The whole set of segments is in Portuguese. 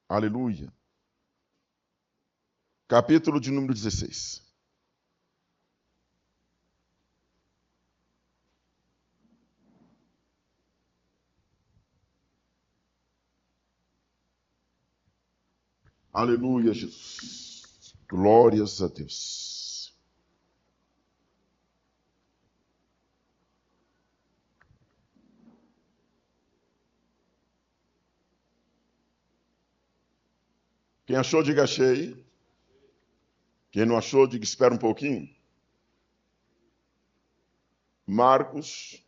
Aleluia. Capítulo de número 16. Aleluia, Jesus. Glórias a Deus. Quem achou, diga achei. Quem não achou, diga espera um pouquinho. Marcos,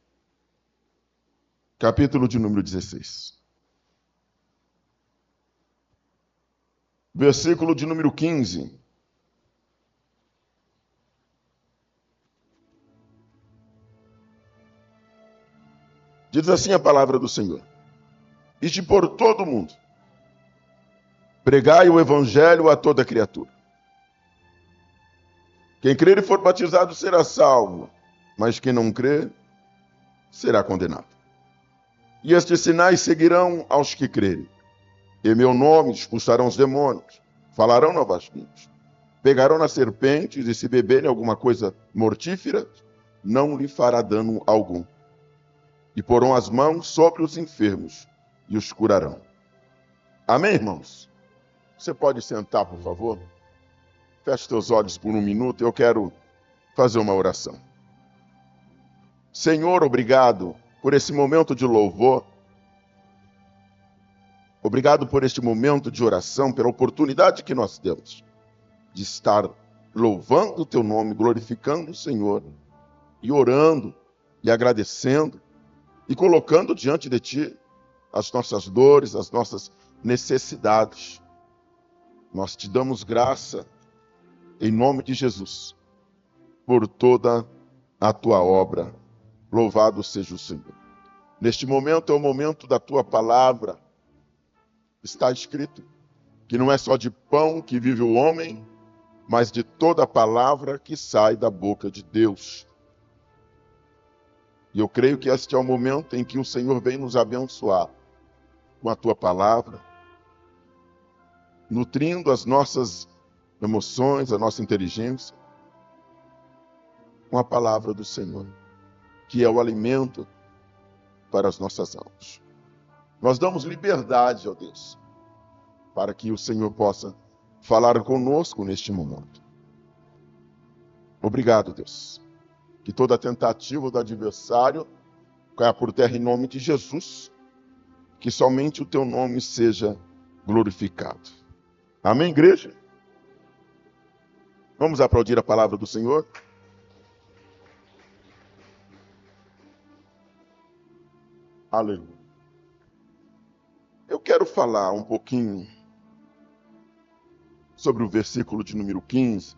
capítulo de número 16. Versículo de número 15. Diz assim a palavra do Senhor: Ide por todo o mundo, pregai o evangelho a toda criatura. Quem crer e for batizado será salvo, mas quem não crer será condenado. E estes sinais seguirão aos que crerem. Em meu nome expulsarão os demônios, falarão novas línguas, pegarão nas serpentes, e se beberem alguma coisa mortífera, não lhe fará dano algum. E porão as mãos sobre os enfermos e os curarão. Amém, irmãos? Você pode sentar, por favor? Feche teus olhos por um minuto, eu quero fazer uma oração. Senhor, obrigado por esse momento de louvor. Obrigado por este momento de oração, pela oportunidade que nós temos de estar louvando o teu nome, glorificando o Senhor, e orando, e agradecendo, e colocando diante de ti as nossas dores, as nossas necessidades. Nós te damos graça, em nome de Jesus, por toda a tua obra. Louvado seja o Senhor. Neste momento é o momento da tua palavra. Está escrito que não é só de pão que vive o homem, mas de toda a palavra que sai da boca de Deus. E eu creio que este é o momento em que o Senhor vem nos abençoar com a tua palavra, nutrindo as nossas emoções, a nossa inteligência, com a palavra do Senhor, que é o alimento para as nossas almas. Nós damos liberdade, ó Deus, para que o Senhor possa falar conosco neste momento. Obrigado, Deus. Que toda tentativa do adversário caia por terra em nome de Jesus. Que somente o teu nome seja glorificado. Amém, igreja? Vamos aplaudir a palavra do Senhor? Aleluia. Eu quero falar um pouquinho sobre o versículo de número 15.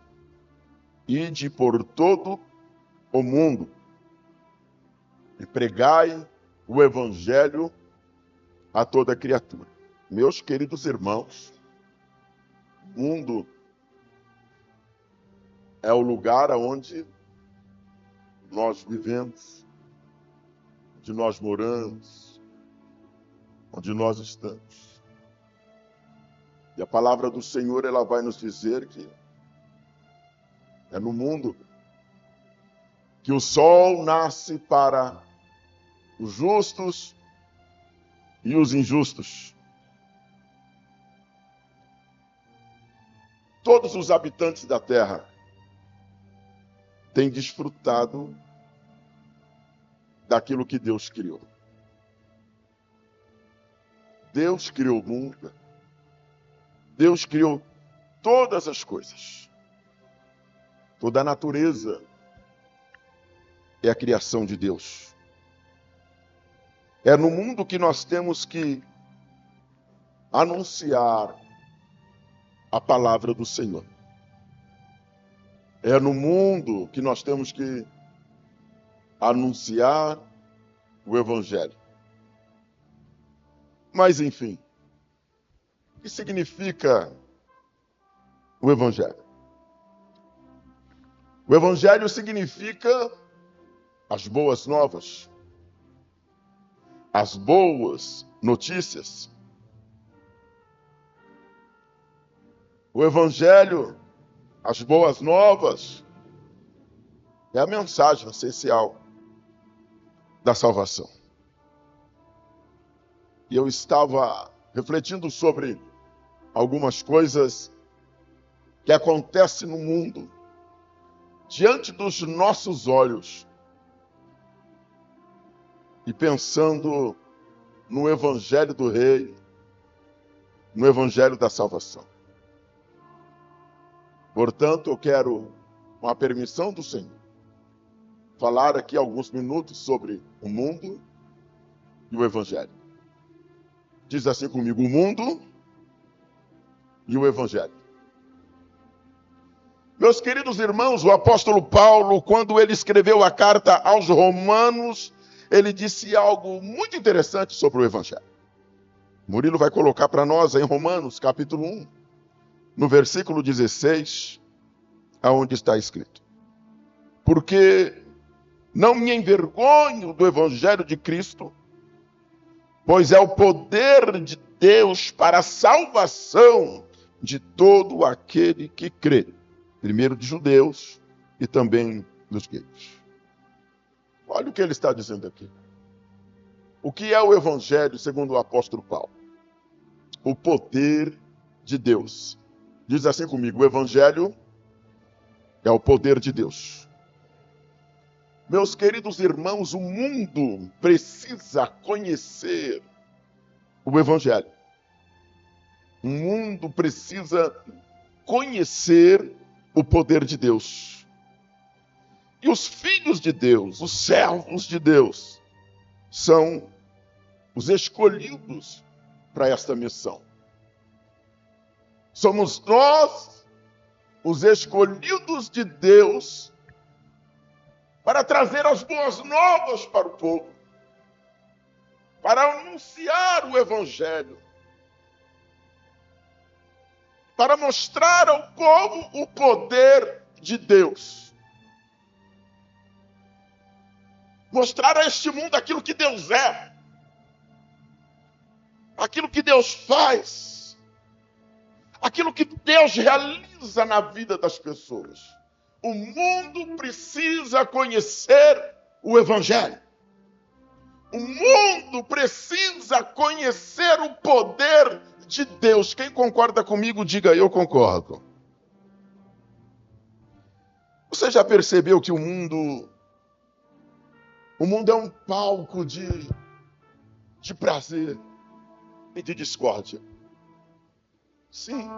Ide por todo o mundo e pregai o evangelho a toda criatura. Meus queridos irmãos, o mundo é o lugar onde nós vivemos, onde nós moramos, onde nós estamos. E a palavra do Senhor, ela vai nos dizer que é no mundo que o sol nasce para os justos e os injustos. Todos os habitantes da terra têm desfrutado daquilo que Deus criou. Deus criou o mundo. Deus criou todas as coisas. Toda a natureza é a criação de Deus. É no mundo que nós temos que anunciar a palavra do Senhor. É no mundo que nós temos que anunciar o Evangelho. Mas, enfim, o que significa o Evangelho? O Evangelho significa as boas novas, as boas notícias. O Evangelho, as boas novas, é a mensagem essencial da salvação. E eu estava refletindo sobre algumas coisas que acontecem no mundo, diante dos nossos olhos, e pensando no Evangelho do Rei, no Evangelho da salvação. Portanto, eu quero, com a permissão do Senhor, falar aqui alguns minutos sobre o mundo e o Evangelho. Diz assim comigo: o mundo e o Evangelho. Meus queridos irmãos, o apóstolo Paulo, quando ele escreveu a carta aos Romanos, ele disse algo muito interessante sobre o Evangelho. Murilo vai colocar para nós em Romanos, capítulo 1, no versículo 16, aonde está escrito: porque não me envergonho do Evangelho de Cristo, pois é o poder de Deus para a salvação de todo aquele que crê, primeiro de judeus e também dos gregos. Olha o que ele está dizendo aqui. O que é o Evangelho, segundo o apóstolo Paulo? O poder de Deus. Diz assim comigo: o Evangelho é o poder de Deus. Meus queridos irmãos, o mundo precisa conhecer o Evangelho. O mundo precisa conhecer o poder de Deus. E os filhos de Deus, os servos de Deus, são os escolhidos para esta missão. Somos nós, os escolhidos de Deus, para trazer as boas novas para o povo, para anunciar o Evangelho, para mostrar ao povo o poder de Deus. Mostrar a este mundo aquilo que Deus é, aquilo que Deus faz, aquilo que Deus realiza na vida das pessoas. O mundo precisa conhecer o Evangelho. O mundo precisa conhecer o poder de Deus. Quem concorda comigo, diga: eu concordo. Você já percebeu que o mundo é um palco de prazer e de discórdia? Sim.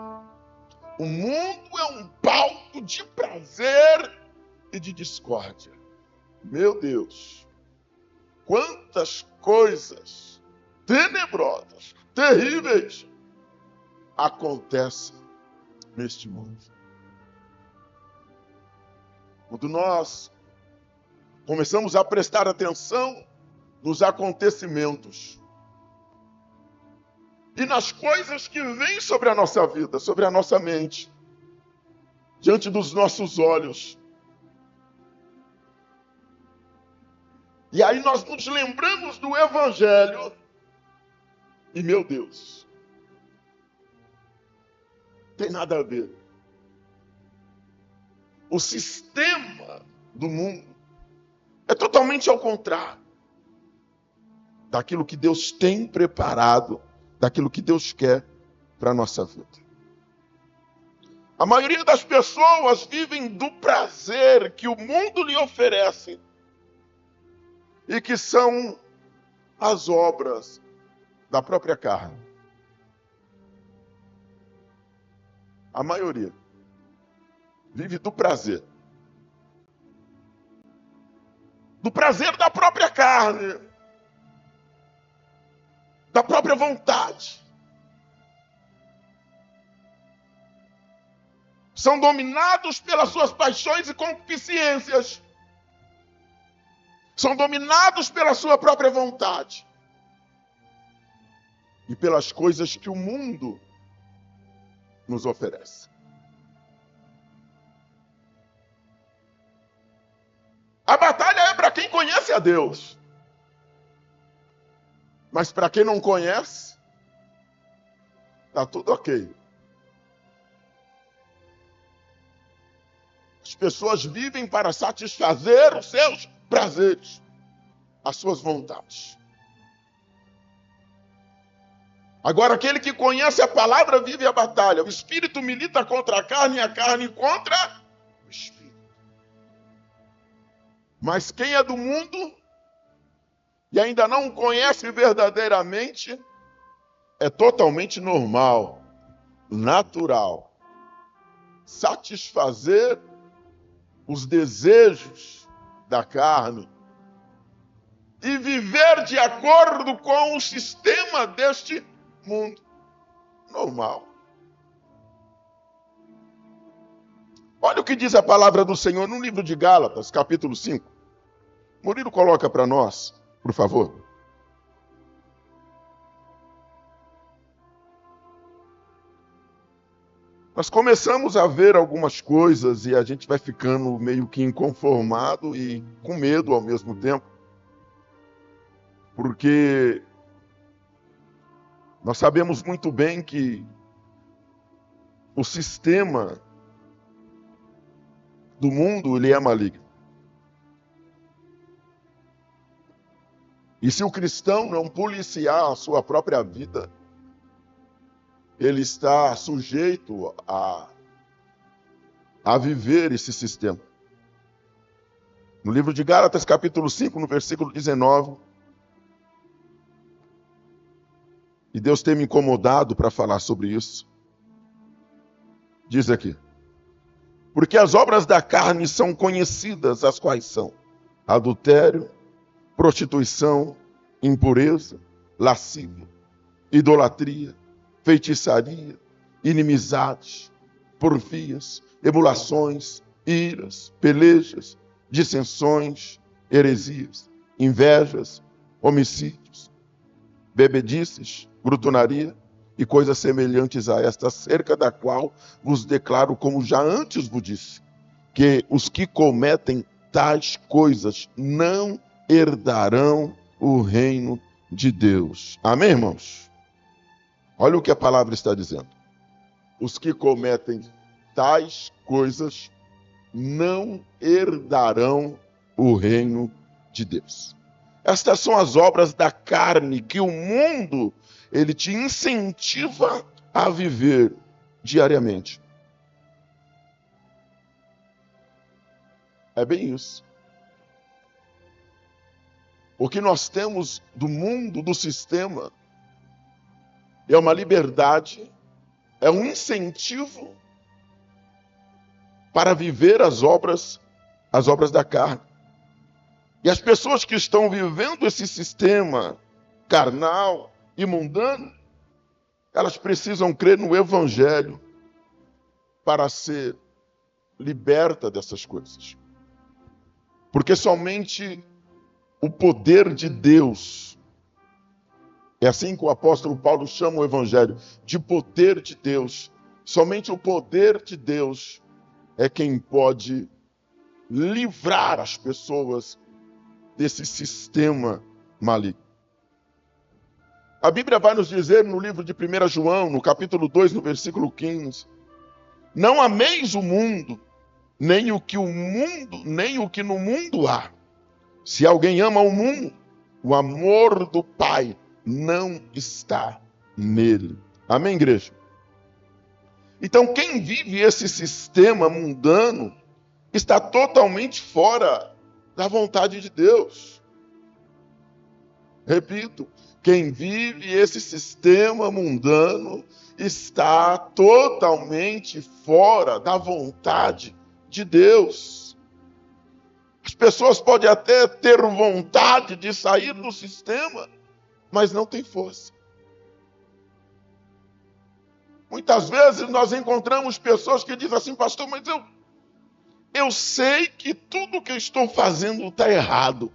O mundo é um palco de prazer e de discórdia. Meu Deus, quantas coisas tenebrosas, terríveis acontecem neste mundo. Quando nós começamos a prestar atenção nos acontecimentos e nas coisas que vêm sobre a nossa vida, sobre a nossa mente, diante dos nossos olhos. E aí nós nos lembramos do Evangelho e, meu Deus, tem nada a ver. O sistema do mundo é totalmente ao contrário daquilo que Deus tem preparado, daquilo que Deus quer para a nossa vida. A maioria das pessoas vivem do prazer que o mundo lhe oferece e que são as obras da própria carne. A maioria vive do prazer. Do prazer da própria carne, da própria vontade. São dominados pelas suas paixões e concupiscências. São dominados pela sua própria vontade. E pelas coisas que o mundo nos oferece. A batalha é para quem conhece a Deus. Mas para quem não conhece, está tudo ok. pessoas vivem para satisfazer os seus prazeres, as suas vontades. Agora, aquele que conhece a palavra vive a batalha. O espírito milita contra a carne e a carne contra o espírito. Mas quem é do mundo e ainda não conhece verdadeiramente, é totalmente normal, natural, satisfazer os desejos da carne e viver de acordo com o sistema deste mundo. Normal. Olha o que diz a palavra do Senhor no livro de Gálatas, capítulo 5. Murilo, coloca para nós, por favor. Nós começamos a ver algumas coisas e a gente vai ficando meio que inconformado e com medo ao mesmo tempo. Porque nós sabemos muito bem que o sistema do mundo, ele é maligno. E se o cristão não policiar a sua própria vida, ele está sujeito a viver esse sistema. No livro de Gálatas, capítulo 5, no versículo 19, e Deus tem me incomodado para falar sobre isso, diz aqui: porque as obras da carne são conhecidas, as quais são adultério, prostituição, impureza, lascívia, idolatria, feitiçaria, inimizades, porfias, emulações, iras, pelejas, dissensões, heresias, invejas, homicídios, bebedices, glutonaria e coisas semelhantes a esta, acerca da qual vos declaro, como já antes vos disse, que os que cometem tais coisas não herdarão o reino de Deus. Amém, irmãos? Olha o que a palavra está dizendo. Os que cometem tais coisas não herdarão o reino de Deus. Estas são as obras da carne que o mundo, ele te incentiva a viver diariamente. É bem isso. O que nós temos do mundo, do sistema, é uma liberdade, é um incentivo para viver as obras da carne. E as pessoas que estão vivendo esse sistema carnal e mundano, elas precisam crer no Evangelho para ser liberta dessas coisas. Porque somente o poder de Deus, é assim que o apóstolo Paulo chama o Evangelho, de poder de Deus. Somente o poder de Deus é quem pode livrar as pessoas desse sistema maligno. A Bíblia vai nos dizer no livro de 1 João, no capítulo 2, no versículo 15, não ameis o mundo, nem o que no mundo há. Se alguém ama o mundo, o amor do Pai não está nele. Amém, igreja? Então, quem vive esse sistema mundano está totalmente fora da vontade de Deus. Repito, quem vive esse sistema mundano está totalmente fora da vontade de Deus. As pessoas podem até ter vontade de sair do sistema, mas não tem força. Muitas vezes nós encontramos pessoas que dizem assim: pastor, mas eu sei que tudo que eu estou fazendo está errado.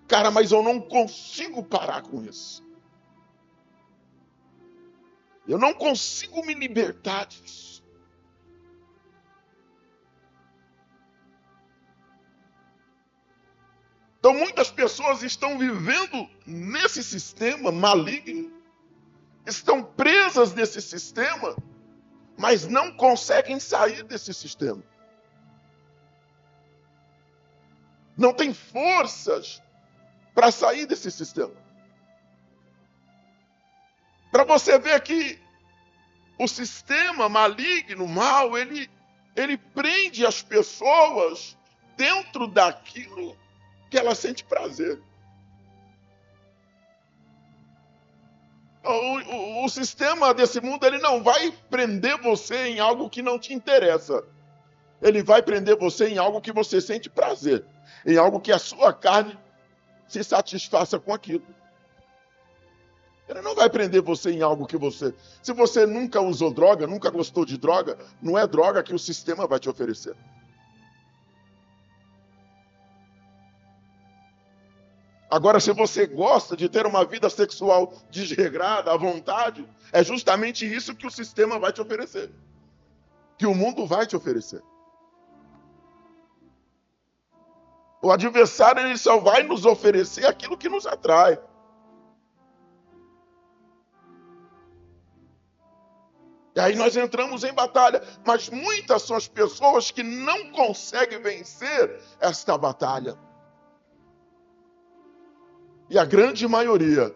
Cara, mas eu não consigo parar com isso. Eu não consigo me libertar disso. Então muitas pessoas estão vivendo nesse sistema maligno, estão presas nesse sistema, mas não conseguem sair desse sistema. Não tem forças para sair desse sistema. Para você ver que o sistema maligno, mal, ele prende as pessoas dentro daquilo que ela sente prazer. O sistema desse mundo, ele não vai prender você em algo que não te interessa. Ele vai prender você em algo que você sente prazer. Em algo que a sua carne se satisfaça com aquilo. Ele não vai prender você em algo que você... Se você nunca usou droga, nunca gostou de droga, não é droga que o sistema vai te oferecer. Agora, se você gosta de ter uma vida sexual desregrada, à vontade, é justamente isso que o sistema vai te oferecer. Que o mundo vai te oferecer. O adversário, ele só vai nos oferecer aquilo que nos atrai. E aí nós entramos em batalha. Mas muitas são as pessoas que não conseguem vencer esta batalha. E a grande maioria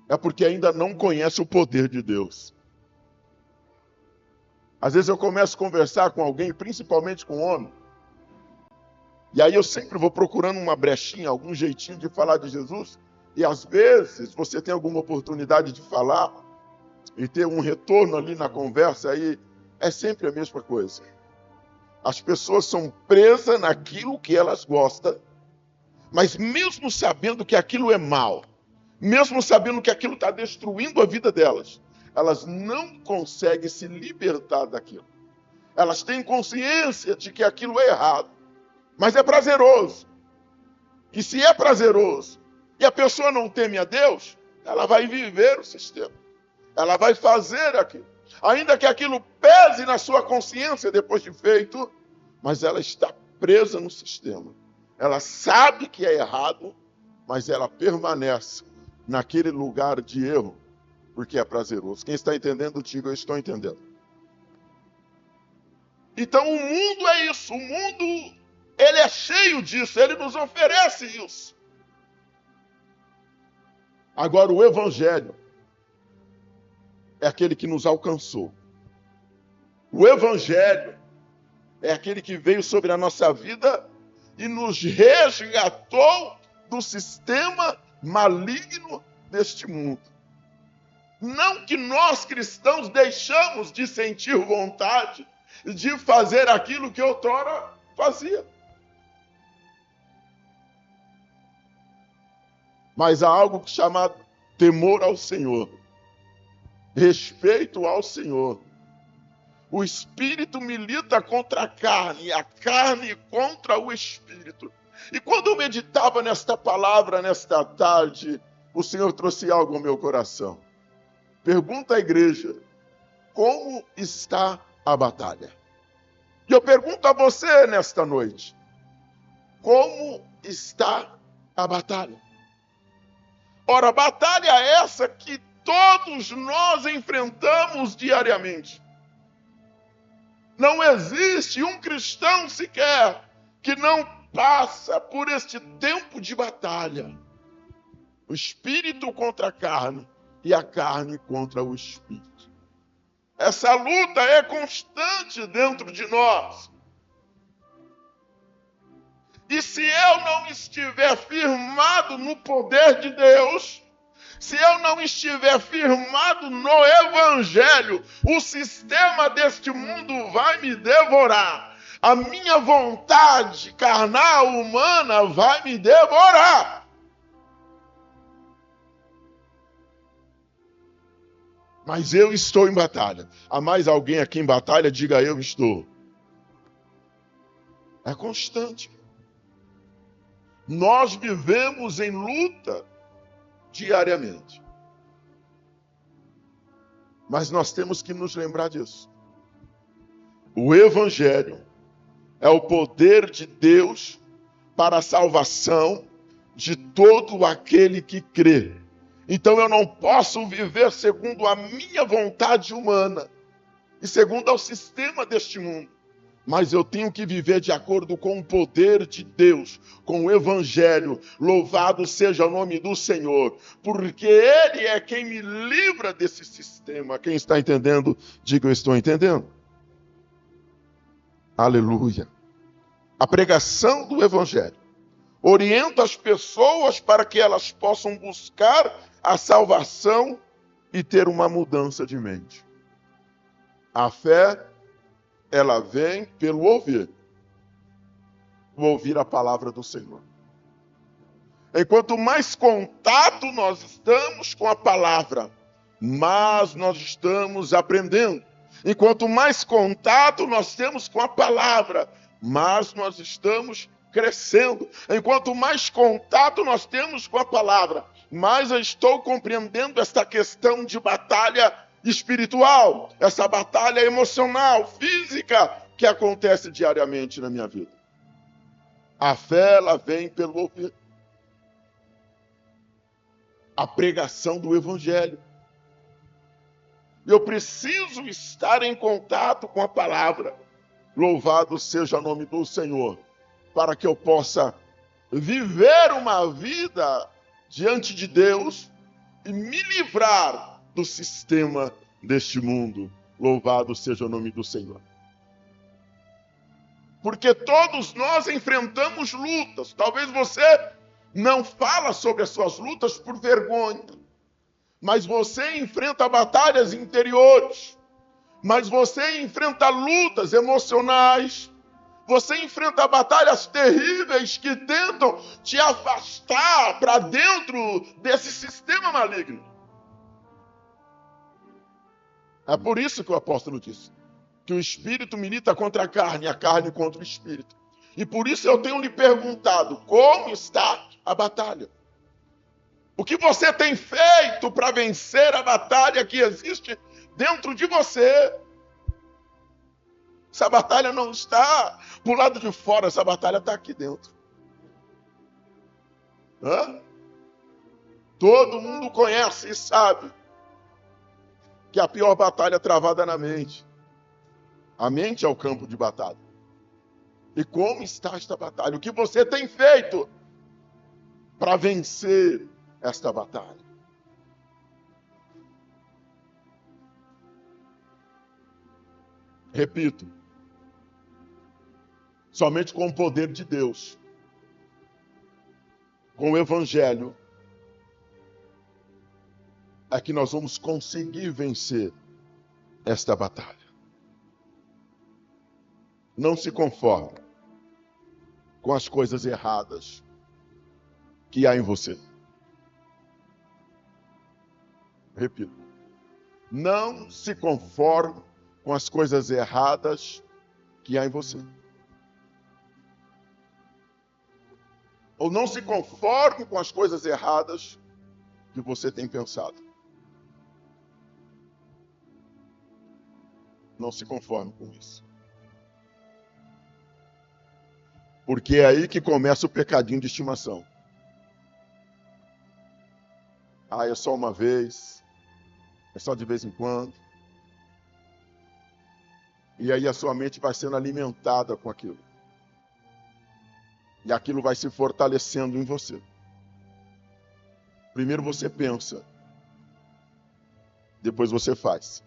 é porque ainda não conhece o poder de Deus. Às vezes eu começo a conversar com alguém, principalmente com homem, e aí eu sempre vou procurando uma brechinha, algum jeitinho de falar de Jesus, e às vezes você tem alguma oportunidade de falar e ter um retorno ali na conversa, aí é sempre a mesma coisa. As pessoas são presas naquilo que elas gostam, mas mesmo sabendo que aquilo é mal, mesmo sabendo que aquilo está destruindo a vida delas, elas não conseguem se libertar daquilo. Elas têm consciência de que aquilo é errado, mas é prazeroso. E se é prazeroso e a pessoa não teme a Deus, ela vai viver o sistema. Ela vai fazer aquilo. Ainda que aquilo pese na sua consciência depois de feito, mas ela está presa no sistema. Ela sabe que é errado, mas ela permanece naquele lugar de erro, porque é prazeroso. Quem está entendendo, diga, eu estou entendendo. Então o mundo é isso. O mundo, ele é cheio disso. Ele nos oferece isso. Agora o Evangelho é aquele que nos alcançou. O Evangelho é aquele que veio sobre a nossa vida e nos resgatou do sistema maligno deste mundo. Não que nós cristãos deixamos de sentir vontade de fazer aquilo que outrora fazia. Mas há algo chamado temor ao Senhor, respeito ao Senhor. O espírito milita contra a carne, a carne contra o espírito. E quando eu meditava nesta palavra, nesta tarde, o Senhor trouxe algo ao meu coração. Pergunta à igreja, como está a batalha? E eu pergunto a você nesta noite, como está a batalha? Ora, batalha essa que todos nós enfrentamos diariamente. Não existe um cristão sequer que não passa por este tempo de batalha. O espírito contra a carne e a carne contra o espírito. Essa luta é constante dentro de nós. E se eu não estiver firmado no poder de Deus, se eu não estiver firmado no Evangelho, o sistema deste mundo vai me devorar. A minha vontade carnal, humana, vai me devorar. Mas eu estou em batalha. Há mais alguém aqui em batalha? Diga, eu estou. É constante. Nós vivemos em luta diariamente. Mas nós temos que nos lembrar disso. O Evangelho é o poder de Deus para a salvação de todo aquele que crê. Então eu não posso viver segundo a minha vontade humana. e segundo ao sistema deste mundo. Mas eu tenho que viver de acordo com o poder de Deus, com o Evangelho. Louvado seja o nome do Senhor, porque Ele é quem me livra desse sistema. Quem está entendendo, diga eu estou entendendo. Aleluia. A pregação do Evangelho orienta as pessoas para que elas possam buscar a salvação e ter uma mudança de mente. A fé, ela vem pelo ouvir a palavra do Senhor. Enquanto mais contato nós estamos com a palavra, mais nós estamos aprendendo. Enquanto mais contato nós temos com a palavra, mais nós estamos crescendo. Enquanto mais contato nós temos com a palavra, mais eu estou compreendendo esta questão de batalha espiritual, essa batalha emocional, física, que acontece diariamente na minha vida. A fé, ela vem pelo ouvir. A pregação do Evangelho. Eu preciso estar em contato com a palavra. Louvado seja o nome do Senhor, para que eu possa viver uma vida diante de Deus e me livrar do sistema deste mundo. Louvado seja o nome do Senhor. Porque todos nós enfrentamos lutas. Talvez você não fala sobre as suas lutas por vergonha, mas você enfrenta batalhas interiores, mas você enfrenta lutas emocionais, você enfrenta batalhas terríveis que tentam te afastar para dentro desse sistema maligno. É por isso que o apóstolo disse que o espírito milita contra a carne contra o espírito. E por isso eu tenho lhe perguntado, como está a batalha? O que você tem feito para vencer a batalha que existe dentro de você? Essa batalha não está pro lado de fora, essa batalha está aqui dentro. Todo mundo conhece e sabe que a pior batalha é travada na mente. A mente é o campo de batalha. E como está esta batalha? O que você tem feito para vencer esta batalha? Repito, somente com o poder de Deus, com o Evangelho, é que nós vamos conseguir vencer esta batalha. Não se conforme com as coisas erradas que há em você. Repito, não se conforme com as coisas erradas que há em você. Ou não se conforme com as coisas erradas que você tem pensado. Não se conforme com isso. Porque é aí que começa o pecadinho de estimação. É só uma vez, é só de vez em quando. E aí a sua mente vai sendo alimentada com aquilo. E aquilo vai se fortalecendo em você. Primeiro você pensa, depois você faz.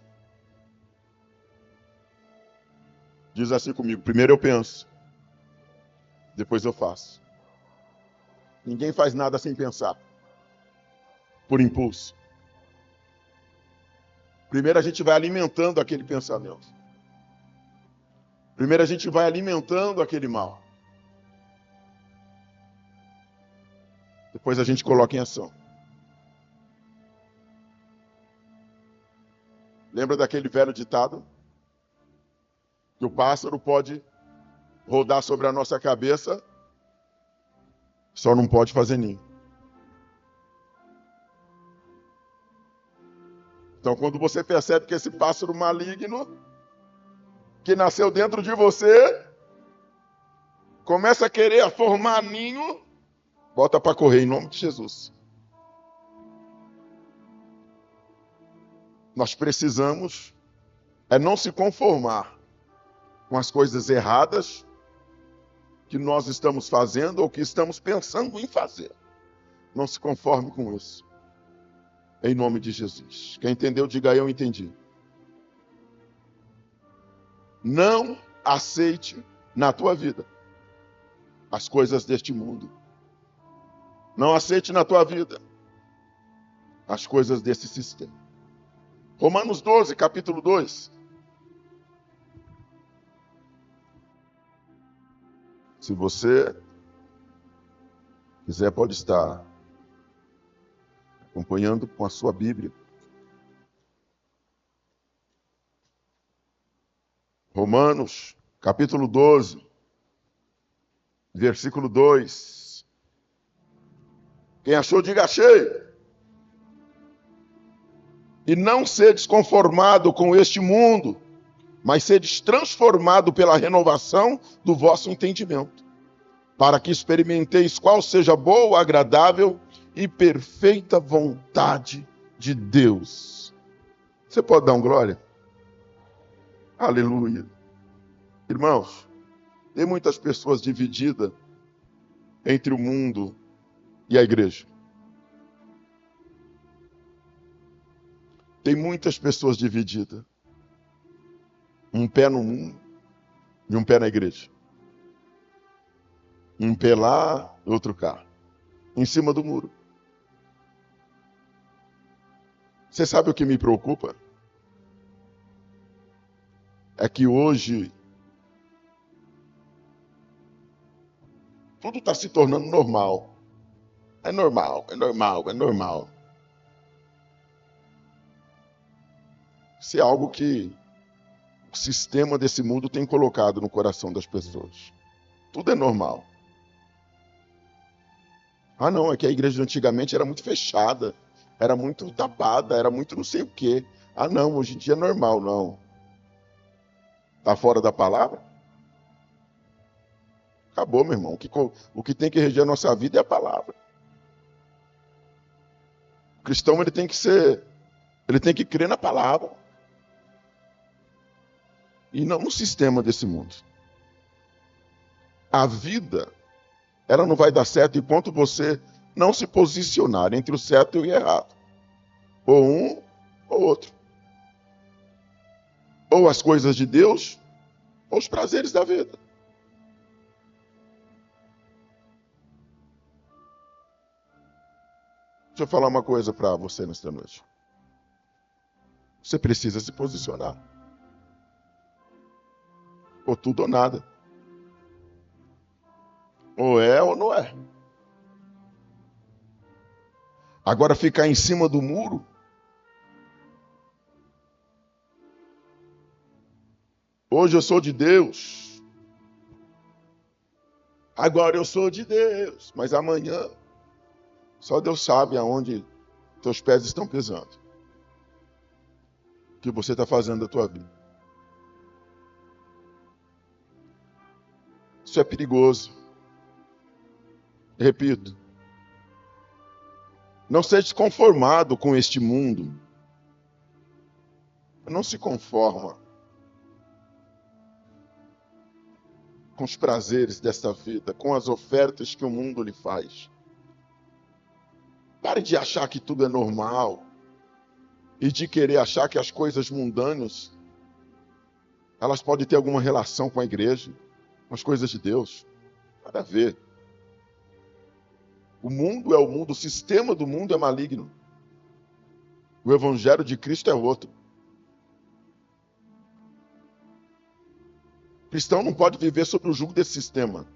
Diz assim comigo, primeiro eu penso, depois eu faço. Ninguém faz nada sem pensar, por impulso. Primeiro a gente vai alimentando aquele pensamento. Primeiro a gente vai alimentando aquele mal. Depois a gente coloca em ação. Lembra daquele velho ditado? Que o pássaro pode rodar sobre a nossa cabeça, só não pode fazer ninho. Então, quando você percebe que esse pássaro maligno, que nasceu dentro de você, começa a querer formar ninho, bota para correr em nome de Jesus. Nós precisamos é não se conformar com as coisas erradas que nós estamos fazendo ou que estamos pensando em fazer. Não se conforme com isso. Em nome de Jesus. Quem entendeu, diga eu entendi. Não aceite na tua vida as coisas deste mundo. Não aceite na tua vida as coisas desse sistema. Romanos 12, capítulo 2. Se você quiser, pode estar acompanhando com a sua Bíblia. Romanos, capítulo 12, versículo 2. Quem achou, diga achei. E não sedes conformado com este mundo, mas sedes transformado pela renovação do vosso entendimento, para que experimenteis qual seja a boa, agradável e perfeita vontade de Deus. Você pode dar um glória? Aleluia. Irmãos, tem muitas pessoas divididas entre o mundo e a igreja. Tem muitas pessoas divididas. Um pé no mundo e um pé na igreja. Um pé lá, outro cá. Em cima do muro. Você sabe o que me preocupa? É que hoje tudo está se tornando normal. É normal, é normal, é normal. Isso é algo que o sistema desse mundo tem colocado no coração das pessoas. Tudo é normal. Ah, não, é que a igreja antigamente era muito fechada, era muito tapada, era muito não sei o quê. Ah, não, hoje em dia é normal, não. Está fora da palavra? Acabou, meu irmão. O que tem que reger a nossa vida é a palavra. O cristão, ele tem que crer na palavra. E não no sistema desse mundo. A vida, ela não vai dar certo enquanto você não se posicionar entre o certo e o errado. Ou um ou outro. Ou as coisas de Deus, ou os prazeres da vida. Deixa eu falar uma coisa para você nesta noite. Você precisa se posicionar. Ou tudo ou nada. Ou é ou não é. Agora ficar em cima do muro. Hoje eu sou de Deus. Agora eu sou de Deus. Mas amanhã, só Deus sabe aonde teus pés estão pisando. O que você está fazendo da tua vida. Isso é perigoso. Repito. Não seja conformado com este mundo. Não se conforma com os prazeres desta vida, com as ofertas que o mundo lhe faz. Pare de achar que tudo é normal e de querer achar que as coisas mundanas elas podem ter alguma relação com a igreja, com as coisas de Deus. Nada a ver. O mundo é o mundo, o sistema do mundo é maligno. O evangelho de Cristo é outro. O cristão não pode viver sob o jugo desse sistema.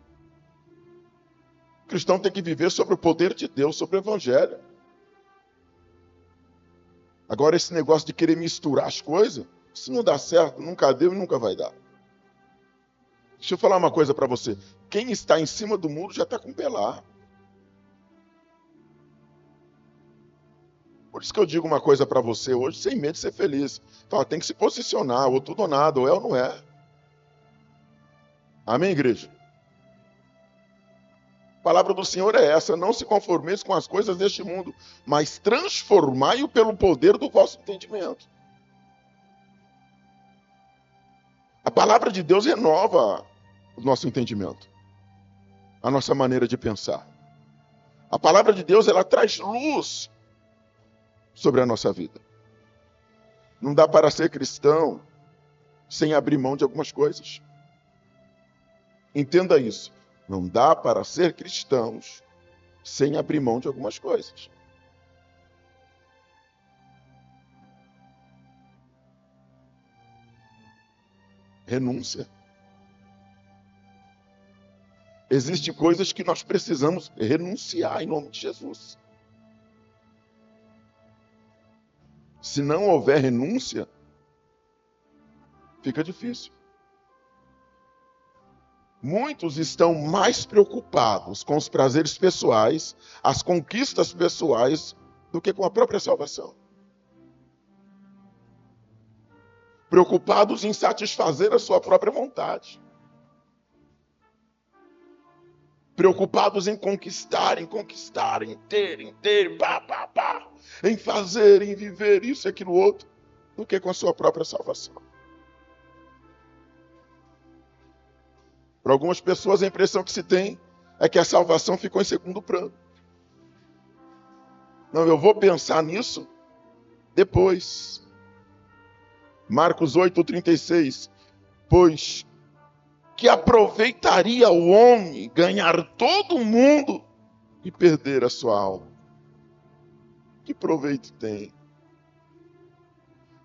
O cristão tem que viver sobre o poder de Deus, sobre o evangelho. Agora esse negócio de querer misturar as coisas, se não dá certo, nunca deu e nunca vai dar. Deixa eu falar uma coisa para você. Quem está em cima do muro já está com pelar. Por isso que eu digo uma coisa para você hoje, sem medo de ser feliz. Fala, tem que se posicionar, ou tudo ou nada, ou é ou não é. Amém, igreja? A palavra do Senhor é essa, não se conformeis com as coisas deste mundo, mas transformai-o pelo poder do vosso entendimento. A palavra de Deus renova o nosso entendimento, a nossa maneira de pensar. A palavra de Deus, ela traz luz sobre a nossa vida. Não dá para ser cristão sem abrir mão de algumas coisas. Entenda isso. Não dá para ser cristãos sem abrir mão de algumas coisas. Renúncia. Existem coisas que nós precisamos renunciar em nome de Jesus. Se não houver renúncia, fica difícil. Muitos estão mais preocupados com os prazeres pessoais, as conquistas pessoais, do que com a própria salvação. Preocupados em satisfazer a sua própria vontade. Preocupados em conquistar, em ter, pá, em fazer, em viver isso e aquilo outro, do que com a sua própria salvação. Para algumas pessoas, a impressão que se tem é que a salvação ficou em segundo plano. Não, eu vou pensar nisso depois. Marcos 8:36. Pois que aproveitaria o homem ganhar todo o mundo e perder a sua alma? Que proveito tem?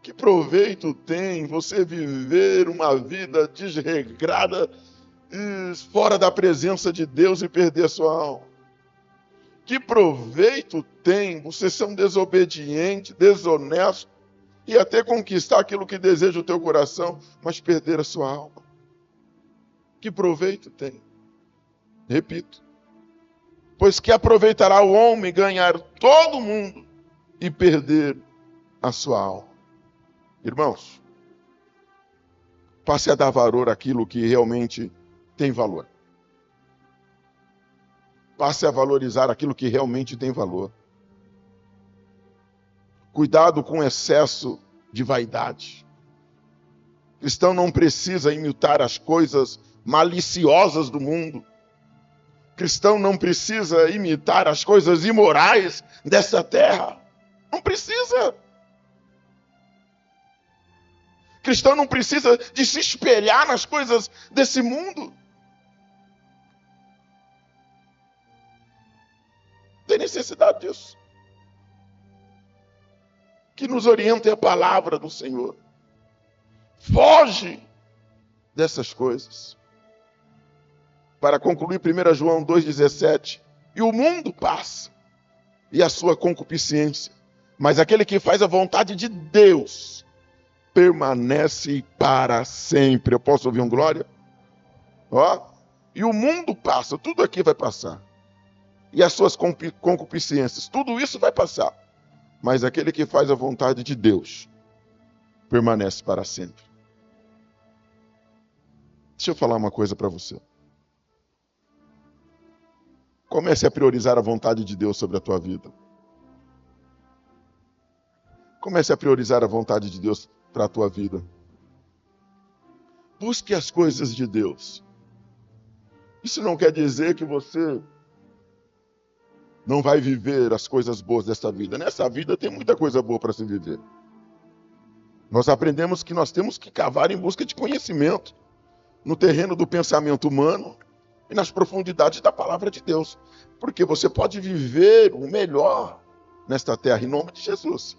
Que proveito tem você viver uma vida desregrada, fora da presença de Deus e perder a sua alma? Que proveito tem você ser um desobediente, desonesto e até conquistar aquilo que deseja o teu coração, mas perder a sua alma? Que proveito tem? Repito. Pois que aproveitará o homem ganhar todo o mundo e perder a sua alma? Irmãos, passe a dar valor àquilo que realmente tem valor. Passe a valorizar aquilo que realmente tem valor. Cuidado com o excesso de vaidade. O cristão não precisa imitar as coisas maliciosas do mundo. O cristão não precisa imitar as coisas imorais dessa terra. Não precisa. O cristão não precisa de se espelhar nas coisas desse mundo. Não tem necessidade disso. Que nos oriente a palavra do Senhor. Foge dessas coisas. Para concluir, 1 João 2,17. E o mundo passa, e a sua concupiscência, mas aquele que faz a vontade de Deus permanece para sempre. Eu posso ouvir um glória? Ó, e o mundo passa, tudo aqui vai passar. E as suas concupiscências, tudo isso vai passar. Mas aquele que faz a vontade de Deus permanece para sempre. Deixa eu falar uma coisa para você. Comece a priorizar a vontade de Deus sobre a tua vida. Comece a priorizar a vontade de Deus para a tua vida. Busque as coisas de Deus. Isso não quer dizer que você não vai viver as coisas boas desta vida. Nessa vida tem muita coisa boa para se viver. Nós aprendemos que nós temos que cavar em busca de conhecimento no terreno do pensamento humano e nas profundidades da palavra de Deus. Porque você pode viver o melhor nesta terra em nome de Jesus.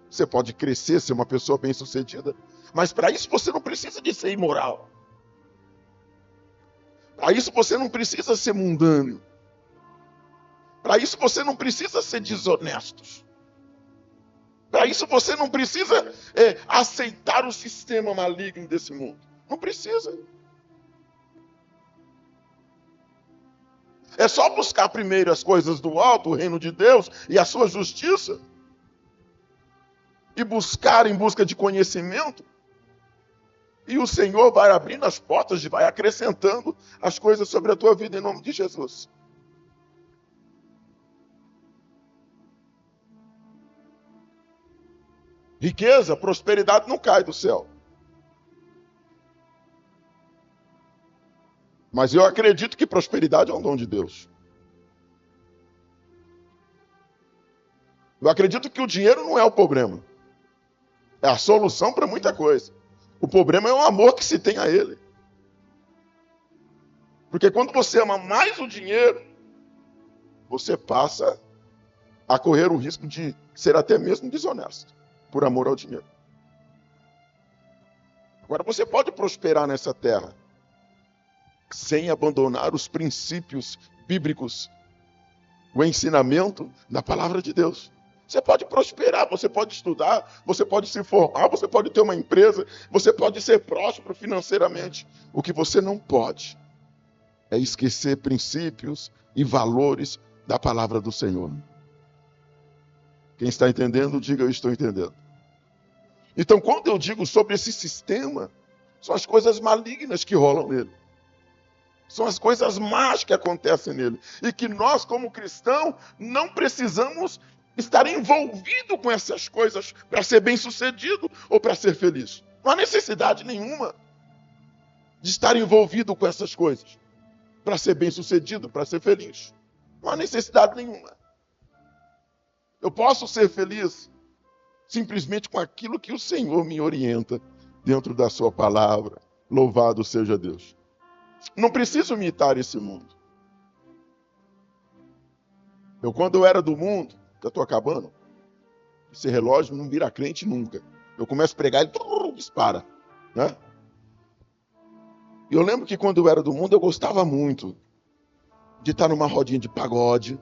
Você pode crescer, ser uma pessoa bem-sucedida, mas para isso você não precisa de ser imoral. Para isso você não precisa ser mundano. Para isso você não precisa ser desonesto. Para isso você não precisa aceitar o sistema maligno desse mundo. Não precisa. É só buscar primeiro as coisas do alto, o reino de Deus e a sua justiça. E buscar em busca de conhecimento. E o Senhor vai abrindo as portas e vai acrescentando as coisas sobre a tua vida em nome de Jesus. Riqueza, prosperidade não cai do céu. Mas eu acredito que prosperidade é um dom de Deus. Eu acredito que o dinheiro não é o problema. É a solução para muita coisa. O problema é o amor que se tem a ele. Porque quando você ama mais o dinheiro, você passa a correr o risco de ser até mesmo desonesto por amor ao dinheiro. Agora, você pode prosperar nessa terra sem abandonar os princípios bíblicos, o ensinamento da palavra de Deus. Você pode prosperar, você pode estudar, você pode se formar, você pode ter uma empresa, você pode ser próspero financeiramente. O que você não pode é esquecer princípios e valores da palavra do Senhor. Quem está entendendo, diga eu estou entendendo. Então, quando eu digo sobre esse sistema, são as coisas malignas que rolam nele. São as coisas más que acontecem nele. E que nós, como cristãos, não precisamos estar envolvidos com essas coisas para ser bem-sucedido ou para ser feliz. Não há necessidade nenhuma de estar envolvido com essas coisas para ser bem-sucedido, para ser feliz. Não há necessidade nenhuma. Eu posso ser feliz simplesmente com aquilo que o Senhor me orienta dentro da sua palavra. Louvado seja Deus. Não preciso imitar esse mundo. Quando eu era do mundo, que eu estou acabando, esse relógio não vira crente nunca. Eu começo a pregar, ele dispara, né? E eu lembro que quando eu era do mundo, eu gostava muito de estar numa rodinha de pagode,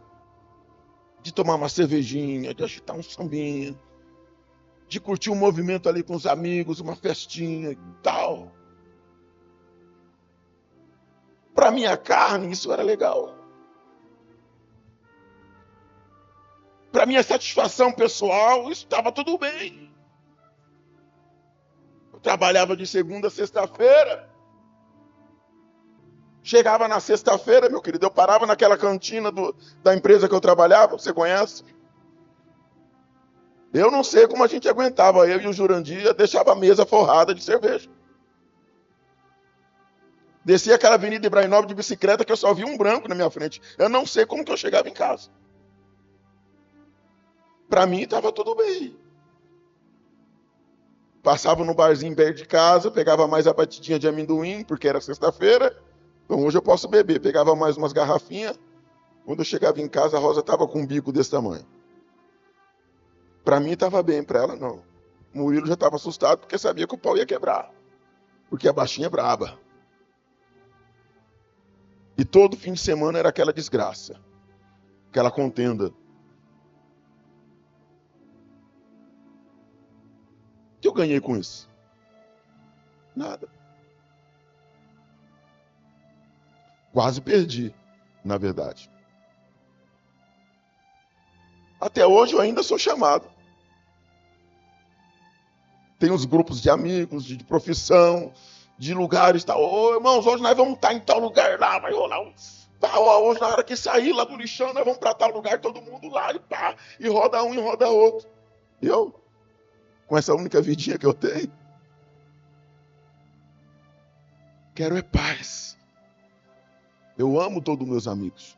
de tomar uma cervejinha, de agitar um sambinha, de curtir um movimento ali com os amigos, uma festinha e tal. Para minha carne, isso era legal. Para minha satisfação pessoal, isso estava tudo bem. Eu trabalhava de segunda a sexta-feira. Chegava na sexta-feira, meu querido, eu parava naquela cantina da empresa que eu trabalhava, você conhece? Eu não sei como a gente aguentava, eu e o Jurandir deixava a mesa forrada de cerveja. Descia aquela avenida Ibrainópolis de bicicleta que eu só via um branco na minha frente. Eu não sei como que eu chegava em casa. Para mim estava tudo bem. Passava no barzinho perto de casa, pegava mais a batidinha de amendoim, porque era sexta-feira. Então hoje eu posso beber. Pegava mais umas garrafinhas. Quando eu chegava em casa, a Rosa estava com um bico desse tamanho. Para mim estava bem, para ela não. O Murilo já estava assustado porque sabia que o pau ia quebrar. Porque a baixinha é braba. E todo fim de semana era aquela desgraça. Aquela contenda. O que eu ganhei com isso? Nada. Quase perdi, na verdade. Até hoje eu ainda sou chamado. Tem os grupos de amigos, de profissão, de lugares, tal. Ô, irmãos, hoje nós vamos estar em tal lugar lá, vai rolar um... Hoje na hora que sair lá do lixão, nós vamos para tal lugar, todo mundo lá, e pá, e roda um e roda outro. E eu, com essa única vidinha que eu tenho, quero é paz. Eu amo todos os meus amigos.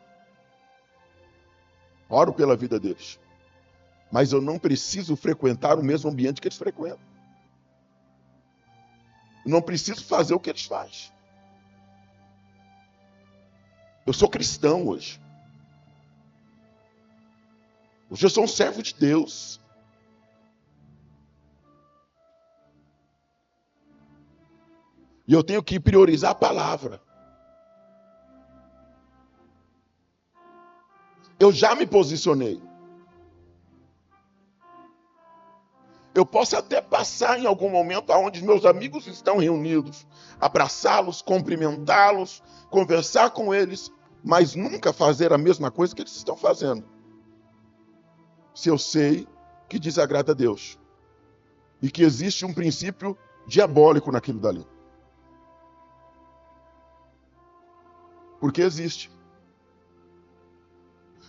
Oro pela vida deles. Mas eu não preciso frequentar o mesmo ambiente que eles frequentam. Não preciso fazer o que eles fazem. Eu sou cristão hoje. Hoje eu sou um servo de Deus. E eu tenho que priorizar a palavra. Eu já me posicionei. Eu posso até passar em algum momento onde meus amigos estão reunidos, abraçá-los, cumprimentá-los, conversar com eles, mas nunca fazer a mesma coisa que eles estão fazendo. Se eu sei que desagrada a Deus e que existe um princípio diabólico naquilo dali. Porque existe.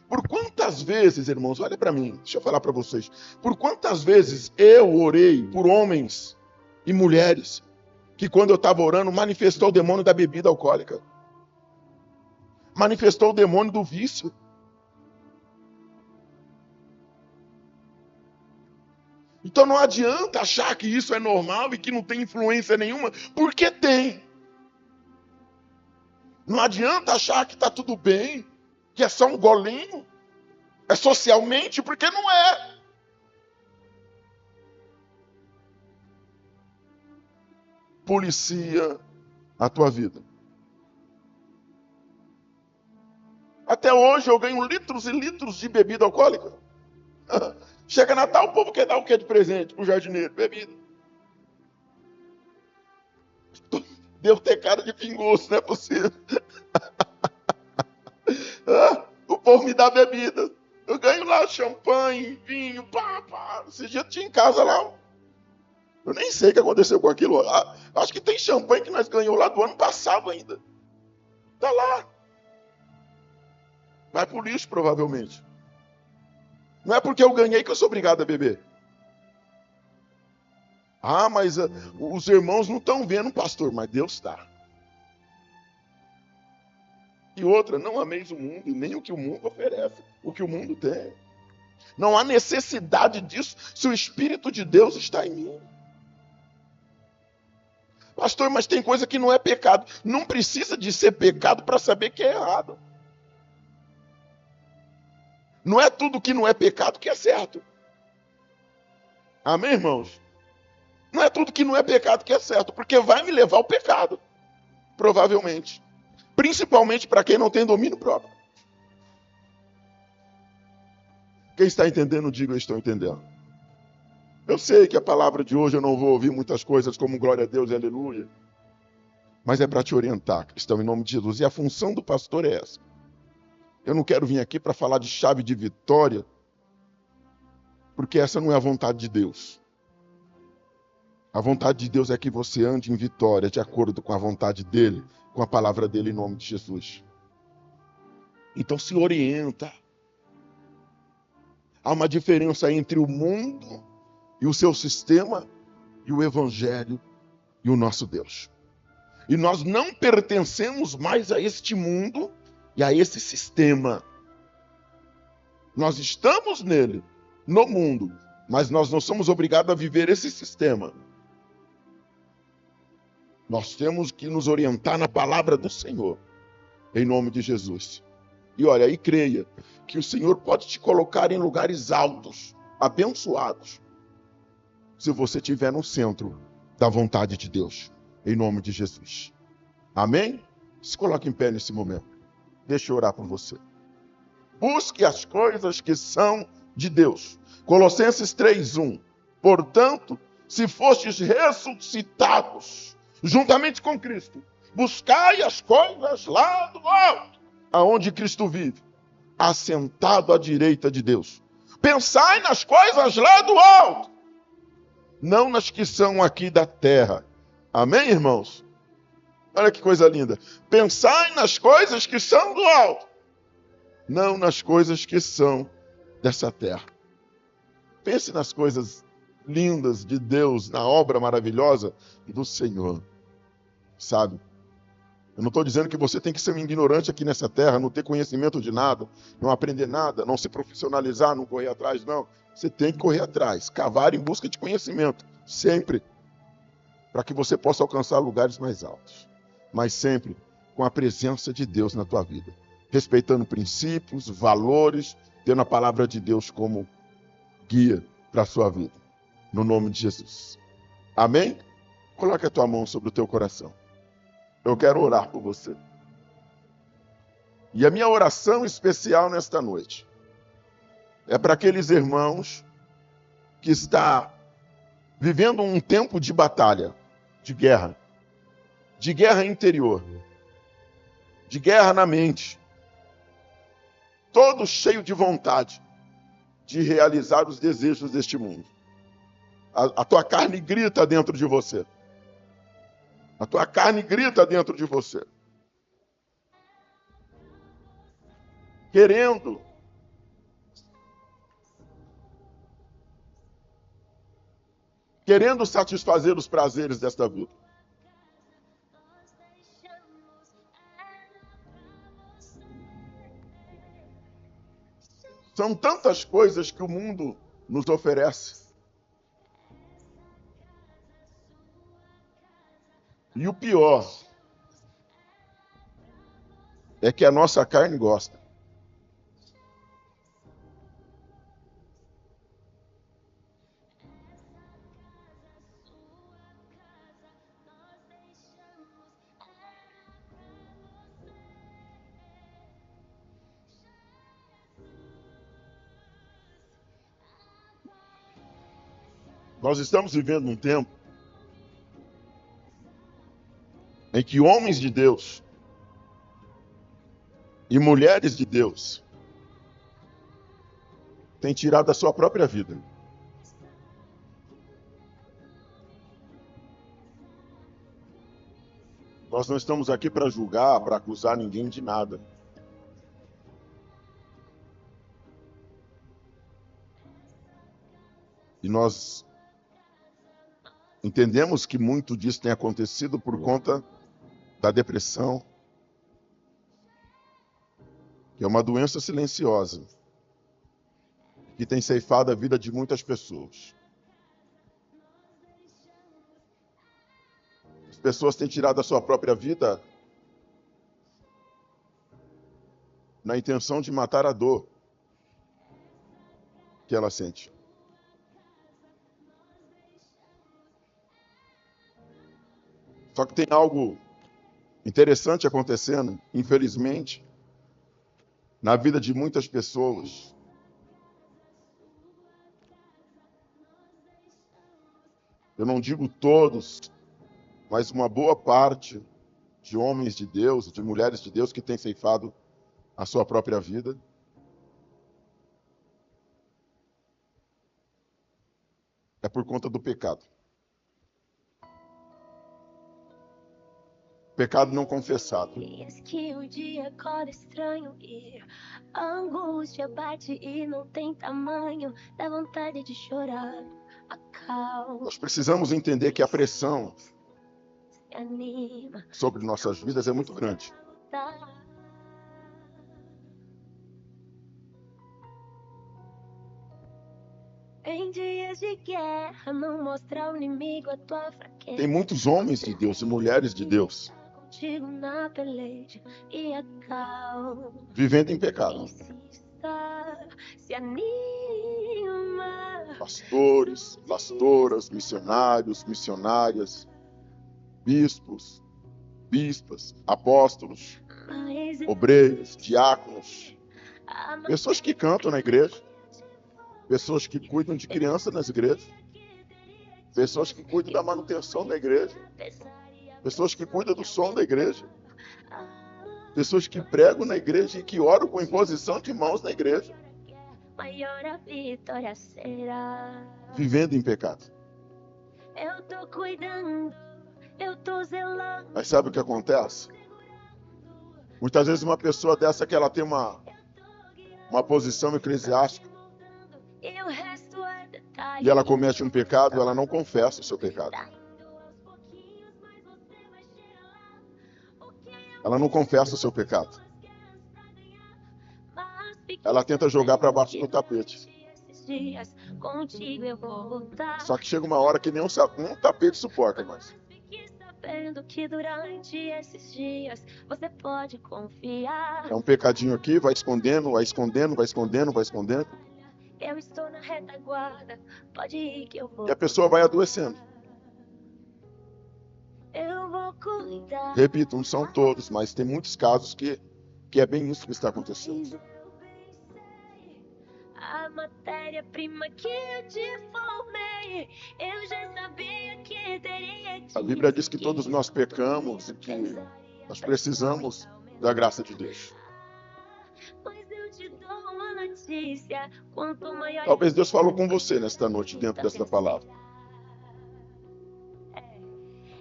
Por quantas vezes, irmãos, olha para mim, deixa eu falar para vocês. Por quantas vezes eu orei por homens e mulheres que quando eu estava orando manifestou o demônio da bebida alcoólica. manifestou o demônio do vício. Então não adianta achar que isso é normal e que não tem influência nenhuma, porque tem. Não adianta achar que está tudo bem, que é só um golinho, é socialmente, porque não é. Policia a tua vida. Até hoje eu ganho litros e litros de bebida alcoólica. Chega Natal, o povo quer dar o que de presente pro jardineiro? Bebida. Devo ter cara de pingoço, não é possível. O povo me dá bebida. Eu ganho lá champanhe, vinho, pá. Esse dia eu tinha em casa lá. Eu nem sei o que aconteceu com aquilo. Acho que tem champanhe que nós ganhamos lá do ano passado ainda. Tá lá. Vai pro lixo, provavelmente. Não é porque eu ganhei que eu sou obrigado a beber. Mas os irmãos não estão vendo, pastor, mas Deus está. E outra, não ameis o mundo, nem o que o mundo oferece, o que o mundo tem. Não há necessidade disso se o Espírito de Deus está em mim. Pastor, mas tem coisa que não é pecado. Não precisa de ser pecado para saber que é errado. Não é tudo que não é pecado que é certo. Amém, irmãos? Não é tudo que não é pecado que é certo, porque vai me levar ao pecado, provavelmente. Principalmente para quem não tem domínio próprio. Quem está entendendo, diga, eu estou entendendo. Eu sei que a palavra de hoje eu não vou ouvir muitas coisas como glória a Deus e aleluia. Mas é para te orientar, cristão, em nome de Jesus. E a função do pastor é essa. Eu não quero vir aqui para falar de chave de vitória, porque essa não é a vontade de Deus. A vontade de Deus é que você ande em vitória, de acordo com a vontade dele, com a palavra dele, em nome de Jesus. Então se orienta. Há uma diferença entre o mundo e o seu sistema e o evangelho e o nosso Deus. E nós não pertencemos mais a este mundo e a esse sistema. Nós estamos nele, no mundo, mas nós não somos obrigados a viver esse sistema. Nós temos que nos orientar na palavra do Senhor, em nome de Jesus. E olha, aí creia que o Senhor pode te colocar em lugares altos, abençoados, se você estiver no centro da vontade de Deus, em nome de Jesus. Amém? Se coloque em pé nesse momento. Deixa eu orar por você. Busque as coisas que são de Deus. Colossenses 3:1. Portanto, se fostes ressuscitados juntamente com Cristo, buscai as coisas lá do alto, aonde Cristo vive, assentado à direita de Deus. Pensai nas coisas lá do alto, não nas que são aqui da terra. Amém, irmãos? Olha que coisa linda. Pensai nas coisas que são do alto, não nas coisas que são dessa terra. Pense nas coisas lindas de Deus, na obra maravilhosa do Senhor. Sabe? Eu não estou dizendo que você tem que ser um ignorante aqui nessa terra, não ter conhecimento de nada, não aprender nada, não se profissionalizar, não correr atrás, não. Você tem que correr atrás, cavar em busca de conhecimento, sempre, para que você possa alcançar lugares mais altos. Mas sempre com a presença de Deus na tua vida, respeitando princípios, valores, tendo a palavra de Deus como guia para a sua vida, no nome de Jesus. Amém? Coloque a tua mão sobre o teu coração. Eu quero orar por você. E a minha oração especial nesta noite é para aqueles irmãos que estão vivendo um tempo de batalha, de guerra interior, de guerra na mente, todo cheio de vontade de realizar os desejos deste mundo. A tua carne grita dentro de você. A tua carne grita dentro de você. Querendo satisfazer os prazeres desta vida. São tantas coisas que o mundo nos oferece. E o pior é que a nossa carne gosta. Nós estamos vivendo um tempo em que homens de Deus e mulheres de Deus têm tirado a sua própria vida. Nós não estamos aqui para julgar, para acusar ninguém de nada. E nós entendemos que muito disso tem acontecido por conta da depressão, que é uma doença silenciosa, que tem ceifado a vida de muitas pessoas. As pessoas têm tirado a sua própria vida na intenção de matar a dor que ela sente. Só que tem algo interessante acontecendo, infelizmente, na vida de muitas pessoas. Eu não digo todos, mas uma boa parte de homens de Deus, de mulheres de Deus que têm ceifado a sua própria vida. É por conta do pecado. Pecado não confessado. Dias que o dia acorda estranho e a angústia bate e não tem tamanho, dá vontade de chorar. Acalma, Nós precisamos entender que a pressão se anima, sobre nossas vidas é muito grande. tá? Em dias de guerra, não mostra ao inimigo a tua fraqueza. Tem muitos homens de Deus e mulheres de Deus Contigo na peleja e acalma. vivendo em pecado. Insista, se anima. Pastores, pastoras, missionários, missionárias, bispos, bispas, apóstolos, Mas obreiros, diáconos, a pessoas que cantam na igreja, pessoas que cuidam de crianças nas igrejas, pessoas que cuidam da manutenção da igreja, pessoas que cuidam do som da igreja, pessoas que pregam na igreja e que oram com imposição de mãos na igreja, maior a vitória será. vivendo em pecado. Eu tô cuidando, eu tô zelando. Mas sabe o que acontece? Muitas vezes uma pessoa dessa que ela tem uma posição eclesiástica E o resto é detalhe. e ela comete um pecado, ela não confessa o seu pecado. Ela não confessa o seu pecado. Ela tenta jogar para baixo do tapete. Contigo eu vou lutar. Só que chega uma hora que nem um tapete suporta mais. Fique sabendo que durante esses dias você pode confiar. É um pecadinho aqui, vai escondendo, vai escondendo, vai escondendo, vai escondendo. Eu estou na retaguarda, pode ir que eu vou. E a pessoa vai adoecendo. Eu vou cuidar. Repito, não são todos, mas tem muitos casos que é bem isso que está acontecendo. A matéria-prima que eu te formei, eu já sabia que teria te A Bíblia diz que todos nós pecamos e que nós precisamos da graça de Deus. Mas eu te dou uma notícia, quanto maior. Talvez Deus falou com você nesta noite, dentro desta palavra.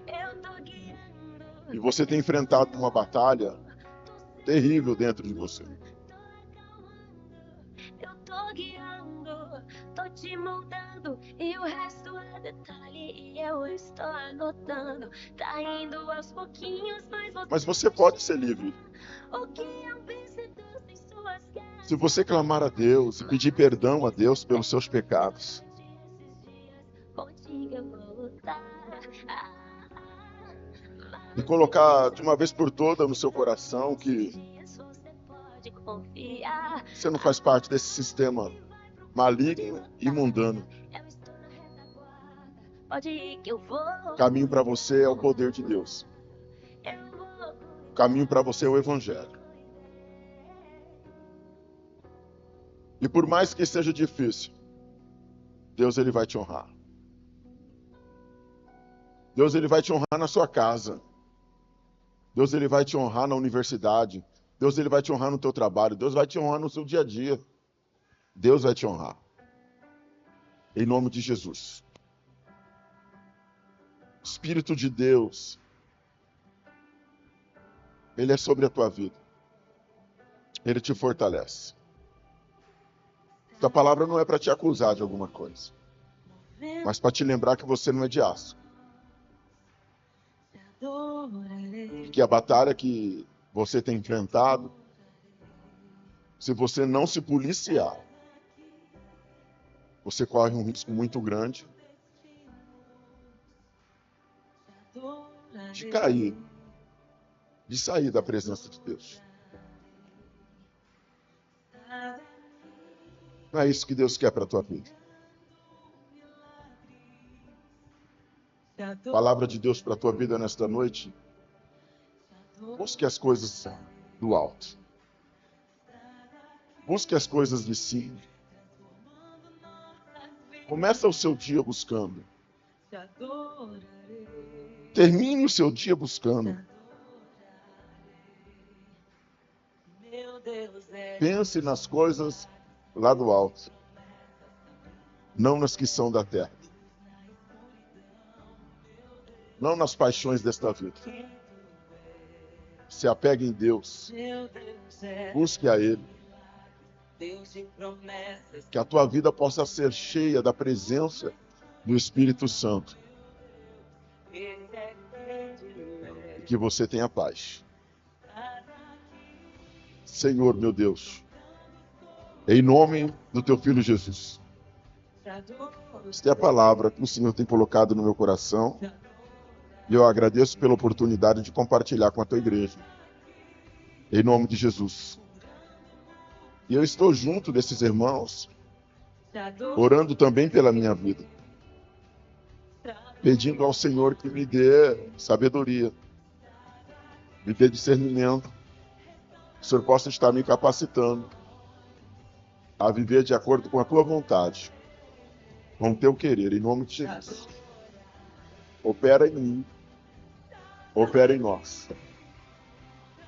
Eu tô guiando. E você tem enfrentado uma batalha terrível dentro de você. Eu tô guiando, tô te moldando, e o resto é detalhe, e eu estou anotando. Tá indo aos pouquinhos, Mas você pode ser livre. O que é um vencedor sem sua Se você clamar a Deus e pedir perdão a Deus pelos seus pecados, e colocar de uma vez por todas no seu coração que você não faz parte desse sistema maligno e mundano. O caminho para você é o poder de Deus. O caminho para você é o Evangelho. E por mais que seja difícil, Deus ele vai te honrar. Deus ele vai te honrar na sua casa. Deus ele vai te honrar na universidade. Deus ele vai te honrar no teu trabalho. Deus vai te honrar no seu dia a dia. Deus vai te honrar. Em nome de Jesus. Espírito de Deus, ele é sobre a tua vida. Ele te fortalece. Essa palavra não é para te acusar de alguma coisa, mas para te lembrar que você não é de aço. Que a batalha que você tem enfrentado, se você não se policiar, você corre um risco muito grande de cair, de sair da presença de Deus. Não é isso que Deus quer para a tua vida. Palavra de Deus para a tua vida nesta noite. Busque as coisas do alto. Busque as coisas de cima. Começa o seu dia buscando. Termine o seu dia buscando. Pense nas coisas lá do alto, não nas que são da terra. Não nas paixões desta vida. Se apegue em Deus. Busque a Ele. Que a tua vida possa ser cheia da presença do Espírito Santo. E que você tenha paz. Senhor, meu Deus, em nome do teu Filho Jesus. Esta é a palavra que o Senhor tem colocado no meu coração. E eu agradeço pela oportunidade de compartilhar com a tua igreja. Em nome de Jesus. E eu estou junto desses irmãos, orando também pela minha vida. Pedindo ao Senhor que me dê sabedoria, me dê discernimento. Que o Senhor possa estar me capacitando a viver de acordo com a tua vontade, com o teu querer, em nome de Jesus. Opera em mim, opera em nós.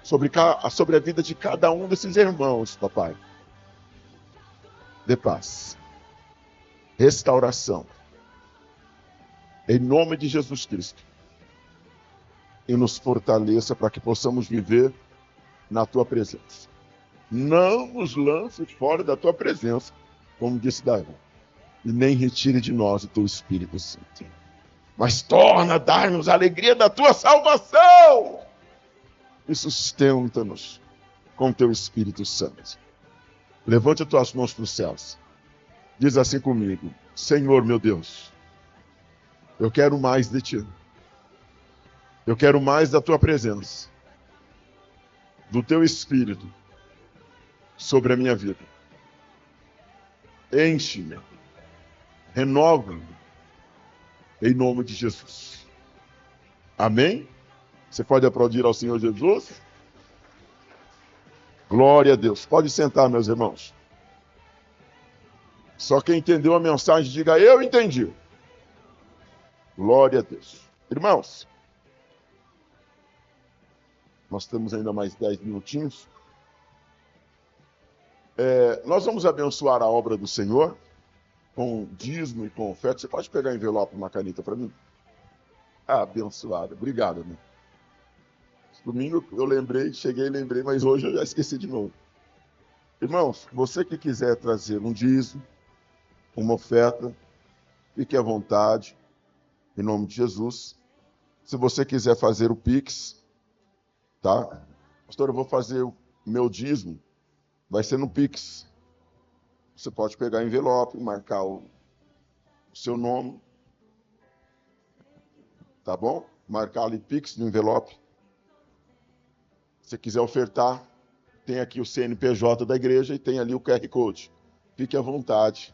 Sobre a vida de cada um desses irmãos, papai. Dê paz, restauração, em nome de Jesus Cristo. E nos fortaleça para que possamos viver na tua presença. Não nos lance fora da tua presença, como disse Davi, e nem retire de nós o teu Espírito Santo. Mas torna a dar-nos a alegria da tua salvação e sustenta-nos com teu Espírito Santo. Levante as tuas mãos para os céus. Diz assim comigo: Senhor meu Deus, eu quero mais de ti. Eu quero mais da tua presença, do teu Espírito sobre a minha vida. Enche-me, renova-me, em nome de Jesus. Amém? Você pode aplaudir ao Senhor Jesus? Glória a Deus. Pode sentar, meus irmãos. Só quem entendeu a mensagem, diga: eu entendi. Glória a Deus. Irmãos, nós temos ainda mais 10 minutinhos. Nós vamos abençoar a obra do Senhor com dízimo e com oferta. Você pode pegar envelope e uma caneta para mim? Abençoado. Obrigado, né? Domingo eu cheguei e lembrei, mas hoje eu já esqueci de novo. Irmãos, você que quiser trazer um dízimo, uma oferta, fique à vontade, em nome de Jesus. Se você quiser fazer o Pix, tá? Pastor, eu vou fazer o meu dízimo Vai ser no Pix. Você pode pegar envelope, marcar o seu nome, tá bom? Marcar ali Pix no envelope. Se você quiser ofertar, tem aqui o CNPJ da igreja e tem ali o QR Code. Fique à vontade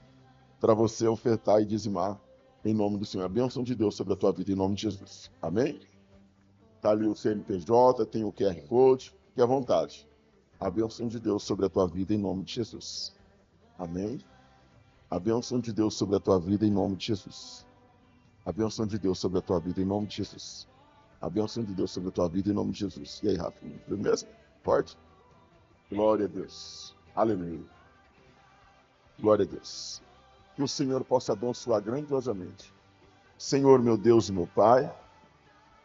para você ofertar e dizimar em nome do Senhor. A bênção de Deus sobre a tua vida em nome de Jesus. Amém? Está ali o CNPJ, tem o QR Code. Fique à vontade. A bênção de Deus sobre a tua vida em nome de Jesus. Amém? A bênção de Deus sobre a tua vida em nome de Jesus. A bênção de Deus sobre a tua vida em nome de Jesus. A bênção de Deus sobre a tua vida em nome de Jesus. E aí, Rafa? Beleza? Forte? Glória a Deus. Aleluia. Glória a Deus. Que o Senhor possa abençoar grandiosamente. Senhor, meu Deus e meu Pai,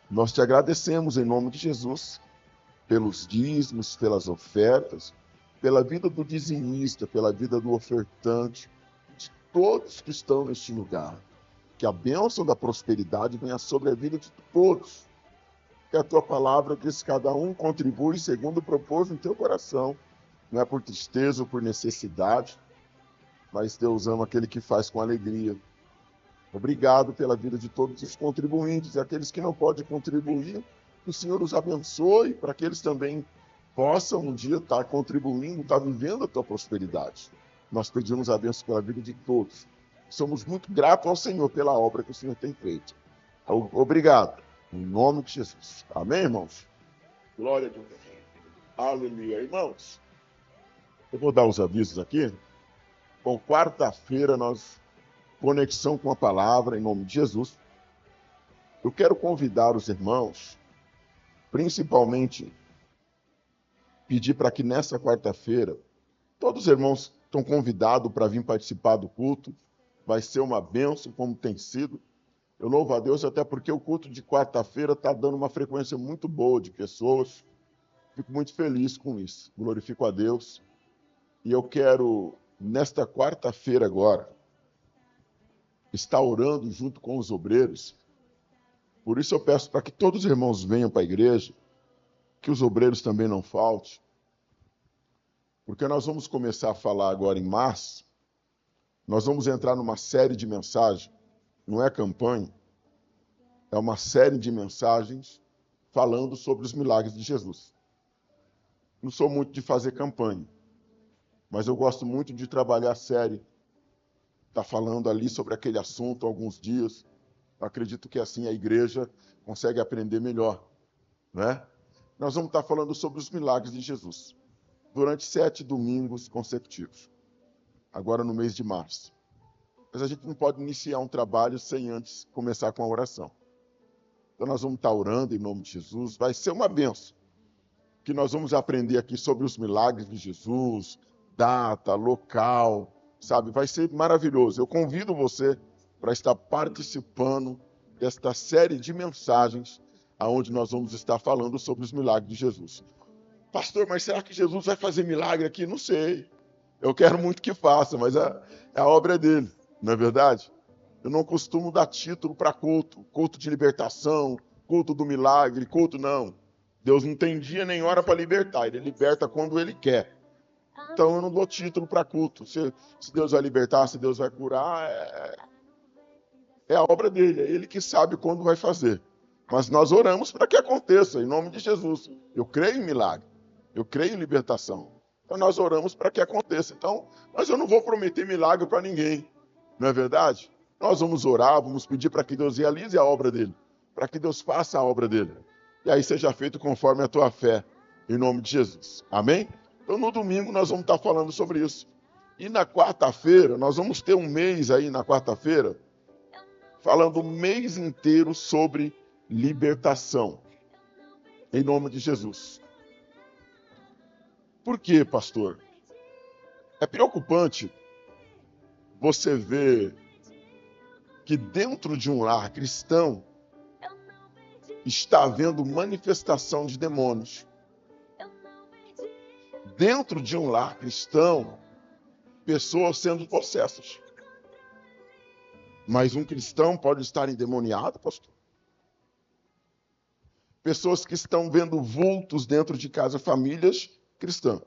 nós te agradecemos em nome de Jesus pelos dízimos, pelas ofertas, pela vida do dizimista, pela vida do ofertante, de todos que estão neste lugar. Que a bênção da prosperidade venha sobre a vida de todos. Que a tua palavra diz que cada um contribui segundo o propósito em teu coração. Não é por tristeza ou por necessidade, mas Deus ama aquele que faz com alegria. Obrigado pela vida de todos os contribuintes e aqueles que não podem contribuir. Que o Senhor os abençoe para que eles também possam um dia estar contribuindo, estar vivendo a tua prosperidade. Nós pedimos a bênção pela vida de todos. Somos muito gratos ao Senhor pela obra que o Senhor tem feito. Obrigado. Em nome de Jesus. Amém, irmãos? Glória a Deus. Aleluia. Irmãos, eu vou dar os avisos aqui. Bom, quarta-feira nós... Conexão com a palavra, em nome de Jesus. Eu quero convidar os irmãos, principalmente, pedir para que nessa quarta-feira, todos os irmãos estão convidados para vir participar do culto. Vai ser uma bênção, como tem sido. Eu louvo a Deus, até porque o culto de quarta-feira está dando uma frequência muito boa de pessoas. Fico muito feliz com isso. Glorifico a Deus. E eu quero, nesta quarta-feira agora, está orando junto com os obreiros. Por isso eu peço para que todos os irmãos venham para a igreja, que os obreiros também não faltem, porque nós vamos começar a falar agora em março, nós vamos entrar numa série de mensagens, não é campanha, é uma série de mensagens falando sobre os milagres de Jesus. Não sou muito de fazer campanha, mas eu gosto muito de trabalhar a série. Está falando ali sobre aquele assunto há alguns dias. Eu acredito que assim a igreja consegue aprender melhor, né? Nós vamos estar falando sobre os milagres de Jesus durante 7 domingos consecutivos, agora no mês de março. Mas a gente não pode iniciar um trabalho sem antes começar com a oração. Então nós vamos estar orando em nome de Jesus. Vai ser uma bênção, que nós vamos aprender aqui sobre os milagres de Jesus, data, local, sabe? Vai ser maravilhoso. Eu convido você para estar participando desta série de mensagens aonde nós vamos estar falando sobre os milagres de Jesus. Pastor, mas será que Jesus vai fazer milagre aqui? Não sei. Eu quero muito que faça, mas a obra é dele, não é verdade? Eu não costumo dar título para culto. Culto de libertação, culto do milagre, culto não. Deus não tem dia nem hora para libertar. Ele liberta quando ele quer. Então eu não dou título para culto. Se Deus vai libertar, se Deus vai curar, é a obra dele. É ele que sabe quando vai fazer. Mas nós oramos para que aconteça, em nome de Jesus. Eu creio em milagre. Eu creio em libertação. Então nós oramos para que aconteça. Então, mas eu não vou prometer milagre para ninguém. Não é verdade? Nós vamos orar, vamos pedir para que Deus realize a obra dele. Para que Deus faça a obra dele. E aí seja feito conforme a tua fé. Em nome de Jesus. Amém? Então, no domingo, nós vamos estar falando sobre isso. E na quarta-feira, nós vamos ter um mês aí, na quarta-feira, falando o mês inteiro sobre libertação. Em nome de Jesus. Por quê, pastor? É preocupante você ver que dentro de um lar cristão está havendo manifestação de demônios. Dentro de um lar cristão, pessoas sendo possessas. Mas um cristão pode estar endemoniado, pastor? Pessoas que estão vendo vultos dentro de casa, famílias cristãs.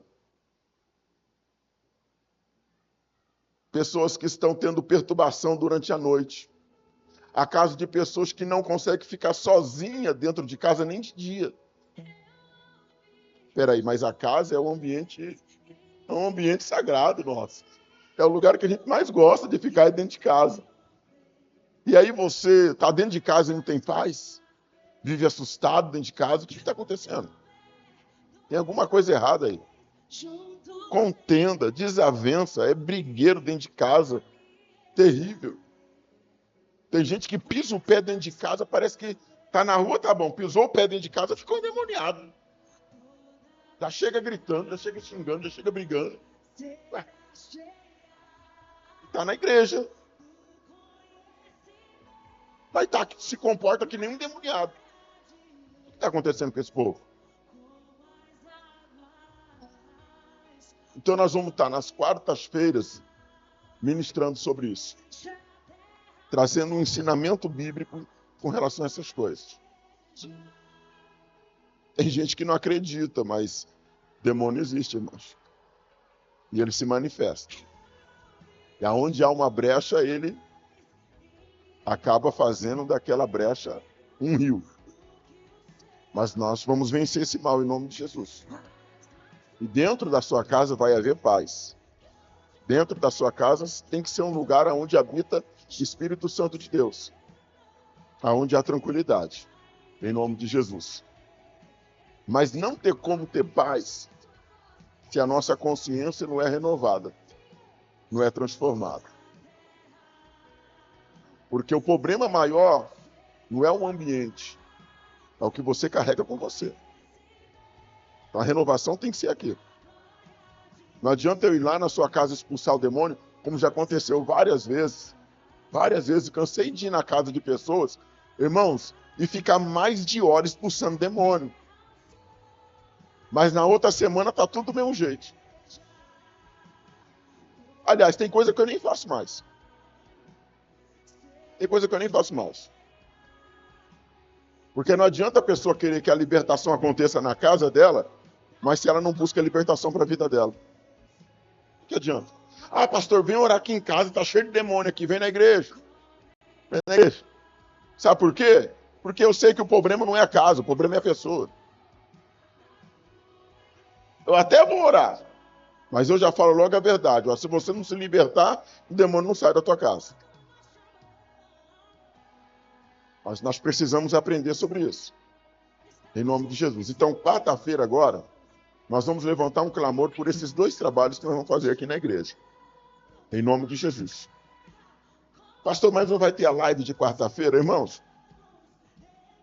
pessoas que estão tendo perturbação durante a noite. Há casos de pessoas que não conseguem ficar sozinha dentro de casa nem de dia. Espera aí, mas a casa é um ambiente sagrado nosso. É o lugar que a gente mais gosta de ficar dentro de casa. E aí você está dentro de casa e não tem paz? Vive assustado dentro de casa? O que está acontecendo? Tem alguma coisa errada aí. Contenda, desavença, é brigueiro dentro de casa. Terrível. Tem gente que pisa o pé dentro de casa, parece que tá na rua, tá bom. Pisou o pé dentro de casa, ficou endemoniado. Já chega gritando, já chega xingando, já chega brigando. Ué. Tá na igreja. Aí tá, se comporta que nem um endemoniado. O que está acontecendo com esse povo? Então nós vamos estar nas quartas-feiras ministrando sobre isso. Trazendo um ensinamento bíblico com relação a essas coisas. Tem gente que não acredita, mas demônio existe, irmãos. E ele se manifesta. E aonde há uma brecha, ele acaba fazendo daquela brecha um rio. Mas nós vamos vencer esse mal em nome de Jesus. E dentro da sua casa vai haver paz. Dentro da sua casa tem que ser um lugar onde habita o Espírito Santo de Deus. Onde há tranquilidade. Em nome de Jesus. Mas não ter como ter paz se a nossa consciência não é renovada. Não é transformada. Porque o problema maior não é o ambiente. É o que você carrega com você. Então a renovação tem que ser aqui. Não adianta eu ir lá na sua casa expulsar o demônio, como já aconteceu várias vezes. Várias vezes, cansei de ir na casa de pessoas, irmãos, e ficar mais de hora expulsando demônio. Mas na outra semana tá tudo do mesmo jeito. Aliás, tem coisa que eu nem faço mais. Tem coisa que eu nem faço mais. Porque não adianta a pessoa querer que a libertação aconteça na casa dela, mas se ela não busca a libertação para a vida dela. O que adianta? Ah, pastor, vem orar aqui em casa, tá cheio de demônio aqui, vem na igreja. Vem na igreja. Sabe por quê? Porque eu sei que o problema não é a casa, o problema é a pessoa. Eu até vou orar, mas eu já falo logo a verdade. Ó, se você não se libertar, o demônio não sai da tua casa. Mas nós precisamos aprender sobre isso. Em nome de Jesus. Então, quarta-feira agora, nós vamos levantar um clamor por esses dois trabalhos que nós vamos fazer aqui na igreja. Em nome de Jesus. Pastor, mas não vai ter a live de quarta-feira, irmãos?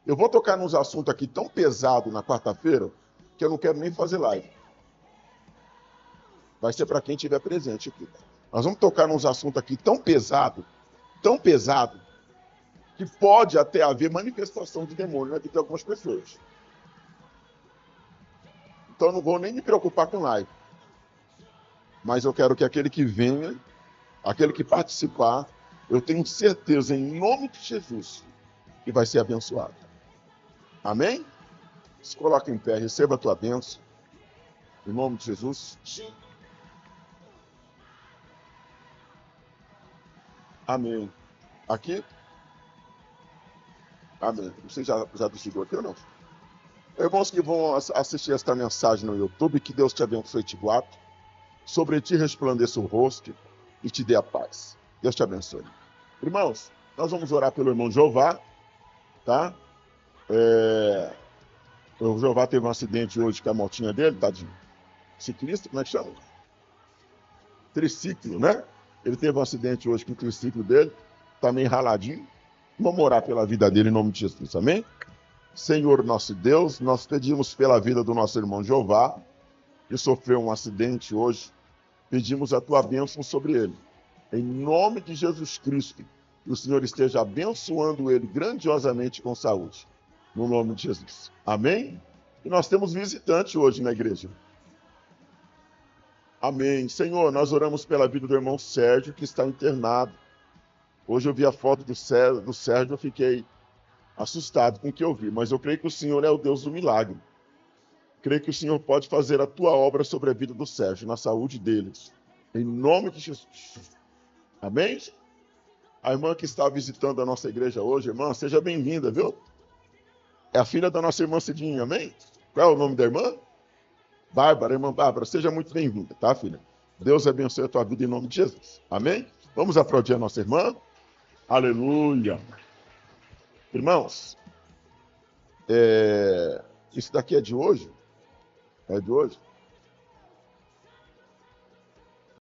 Eu vou tocar nos assuntos aqui tão pesados na quarta-feira, que eu não quero nem fazer live. Vai ser para quem estiver presente aqui. Nós vamos tocar nos assuntos aqui tão pesado, que pode até haver manifestação de demônio na vida de algumas pessoas. Então eu não vou nem me preocupar com live. Mas eu quero que aquele que venha, aquele que participar, eu tenho certeza, em nome de Jesus, que vai ser abençoado. Amém? Se coloca em pé, receba a tua bênção. Em nome de Jesus. Amém. Aqui? Amém. Você já desligou aqui ou não? Irmãos que vão assistir esta mensagem no YouTube, que Deus te abençoe e te guarde. Sobre ti resplandeça o rosto e te dê a paz. Deus te abençoe. Irmãos, nós vamos orar pelo irmão Jeová, tá? O Jeová teve um acidente hoje com a motinha dele, tá de ciclista, como é que chama? Triciclo, né? Ele teve um acidente hoje com o triciclo dele, tá meio raladinho. Vamos orar pela vida dele em nome de Jesus, amém? Senhor nosso Deus, nós pedimos pela vida do nosso irmão Jeová, que sofreu um acidente hoje, pedimos a tua bênção sobre ele. Em nome de Jesus Cristo, que o Senhor esteja abençoando ele grandiosamente com saúde. No nome de Jesus. Amém? E nós temos visitante hoje na igreja. Amém. Senhor, nós oramos pela vida do irmão Sérgio, que está internado. Hoje eu vi a foto do Sérgio, eu fiquei assustado com o que eu vi, mas eu creio que o Senhor é o Deus do milagre. Creio que o Senhor pode fazer a tua obra sobre a vida do Sérgio, na saúde deles. Em nome de Jesus. Amém? A irmã que está visitando a nossa igreja hoje, irmã, seja bem-vinda, viu? É a filha da nossa irmã Cidinha, amém? Qual é o nome da irmã? Bárbara, irmã Bárbara, seja muito bem-vinda, tá, filha? Deus abençoe a tua vida em nome de Jesus, amém? Vamos aplaudir a nossa irmã? Aleluia! Irmãos, isso daqui é de hoje? É de hoje?